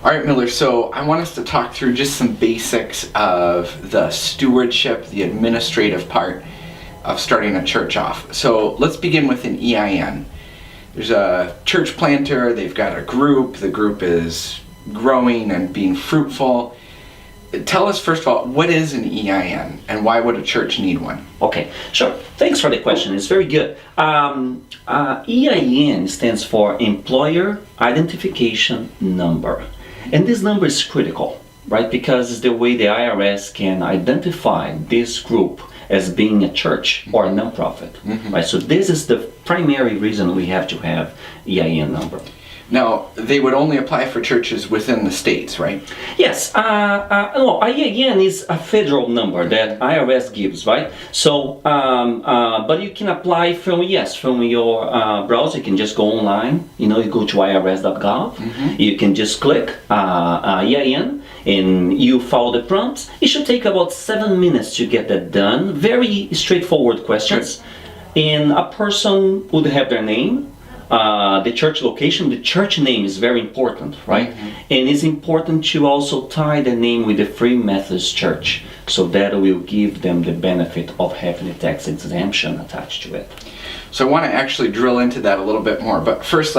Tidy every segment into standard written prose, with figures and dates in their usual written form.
All right, Miller, so I want us to talk through just some basics of the stewardship, the administrative part of starting a church off. So let's begin with an EIN. There's a church planter, they've got a group, the group is growing and being fruitful. Tell us first of all, what is an EIN and why would a church need one? Okay, sure. Thanks for the question. It's very good. EIN stands for Employer Identification Number. And this number is critical, right? Because it's the way the IRS can identify this group as being a church or a nonprofit, right? So this is the primary reason we have to have EIN number. Now, they would only apply for churches within the states, right? Yes, no, EIN is a federal number that IRS gives, right? So, but you can apply from your browser. You can just go online, you go to irs.gov, you can just click EIN, and you follow the prompts. It should take about 7 minutes to get that done. Very straightforward questions. Good. And a person would have their name, the church location. The church name is very important, right? And it's important to also tie the name with the Free Methodist Church, so that will give them the benefit of having a tax exemption attached to it. So I want to actually drill into that a little bit more, but first,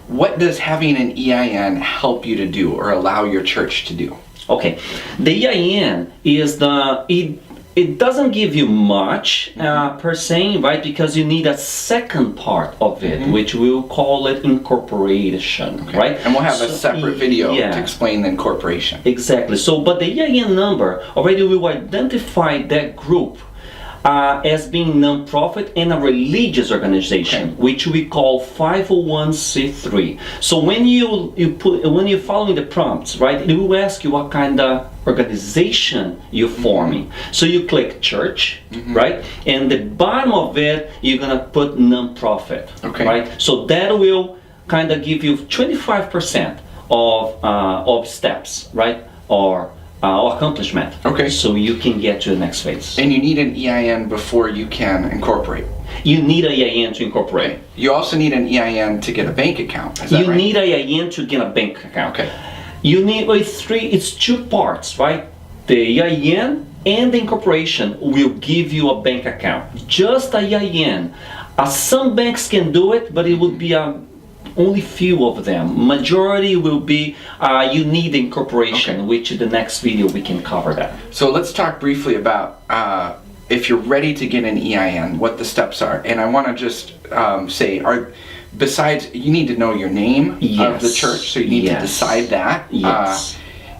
what does having an EIN help you to do or allow your church to do? Okay, the EIN is it doesn't give you much per se, right? Because you need a second part of it, which we'll call it incorporation, right? And we'll have a separate video to explain the incorporation. Exactly. So, but the EIN number already will identify that group as being non-profit and a religious organization, which we call 501c3. So when you're following the prompts, right, it will ask you what kind of organization you're forming. So you click church, right, and the bottom of it you're gonna put non-profit, right? So that will kind of give you 25% of steps, right, or accomplishment. Okay. So you can get to the next phase. And you need an EIN before you can incorporate. You need an EIN to incorporate. You also need an EIN to get a bank account. Is that right? You need an EIN to get a bank account. Okay. You need it's two parts, right? The EIN and the incorporation will give you a bank account. Just a EIN. Some banks can do it, but it would be only few of them. Majority will be you need incorporation, which the next video we can cover that. So let's talk briefly about if you're ready to get an EIN, what the steps are. And I want to just say, besides, you need to know your name of the church, so you need to decide that. Yes.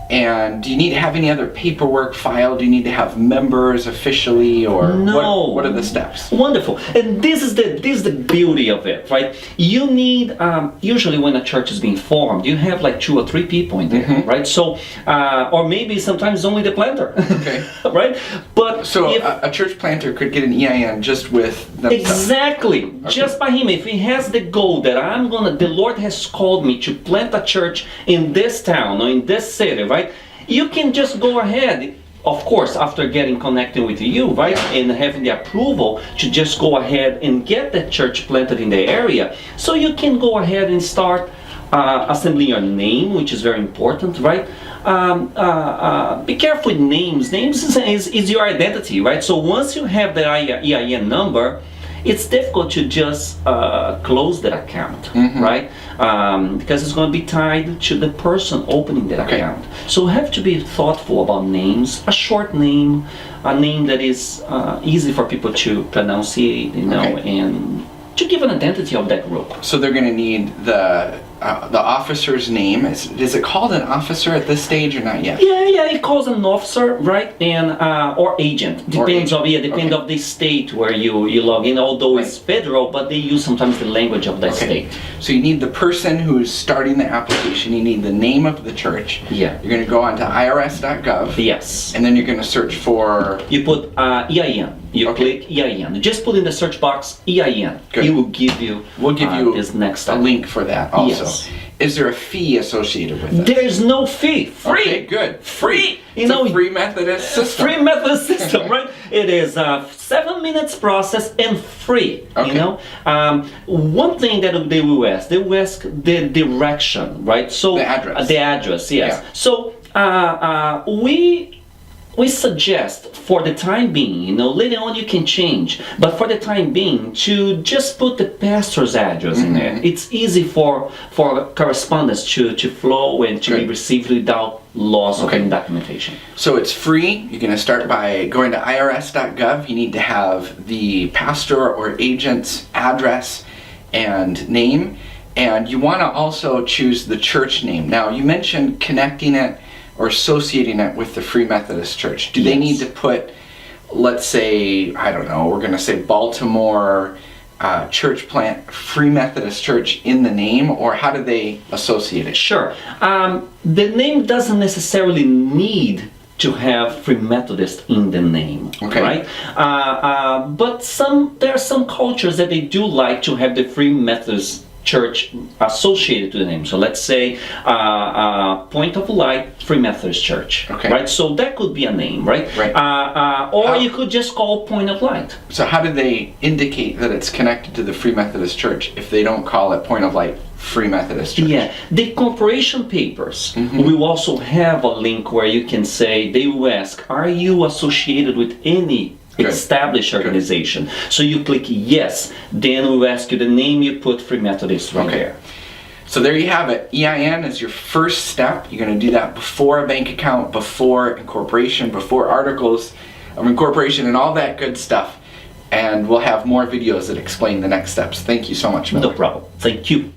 And do you need to have any other paperwork filed? Do you need to have members officially, or no? What are the steps? Wonderful. And this is the beauty of it, right? You need usually when a church is being formed, you have like 2 or 3 people in there, right? So or maybe sometimes only the planter, right? But so a church planter could get an EIN just with themselves. Exactly, just by him. If he has the goal that the Lord has called me to plant a church in this town or in this city, right? You can just go ahead, of course, after getting connected with you, right, and having the approval to just go ahead and get the church planted in the area. So you can go ahead and start assembling your name, which is very important, right? Be careful with names. Names is your identity, right? So once you have the EIN number, it's difficult to just close that account, right? Because it's going to be tied to the person opening that account. So we have to be thoughtful about names. A short name, a name that is easy for people to pronunciate, and to give an identity of that group. So they're going to need the officer's name. Is it called an officer at this stage or not yet? Yeah, it calls an officer, right? And or agent. Depends of the state where you log in. Although it's federal, but they use sometimes the language of that state. So you need the person who's starting the application. You need the name of the church. Yeah. You're going to go onto irs.gov. Yes. And then you're going to search for. You put EIN. You click EIN. Just put in the search box EIN. Good. It will give you. We'll give you this next step. a link for that also. Yes. Is there a fee associated with it? There's no fee. Free. Okay, good. Free. It's a free Methodist system. Free Methodist system, right? It is a 7 minutes process and free. Okay. You know, one thing that they will ask the direction, right? So The address. The address, yes. Yeah. So we suggest for the time being, you know, later on you can change, but for the time being, to just put the pastor's address in there. It's easy for correspondence to flow and to be Good. received without loss of Okay. any documentation. So it's free. You're going to start by going to irs.gov. You need to have the pastor or agent's address and name, and you want to also choose the church name. Now, you mentioned connecting it or associating it with the Free Methodist Church. Do they Yes. need to put, let's say, I don't know, we're going to say Baltimore Church Plant Free Methodist Church in the name, or how do they associate it? Sure. The name doesn't necessarily need to have Free Methodist in the name, Okay. right? But there are some cultures that they do like to have the Free Methodist Church associated to the name. So let's say Point of Light Free Methodist Church, Okay. right? So that could be a name, right? Right. Or How- you could just call Point of Light. So how do they indicate that it's connected to the Free Methodist Church if they don't call it Point of Light Free Methodist Church? Yeah, the corporation papers Mm-hmm. will also have a link where you can say, they will ask, are you associated with any Good. established organization? So you click yes, then we'll ask you the name, you put Free Methodist right Okay. there. So there you have it. EIN is your first step. You're going to do that before a bank account, before incorporation, before articles of incorporation, and all that good stuff. And we'll have more videos that explain the next steps. Thank you so much, Miller. No problem. Thank you.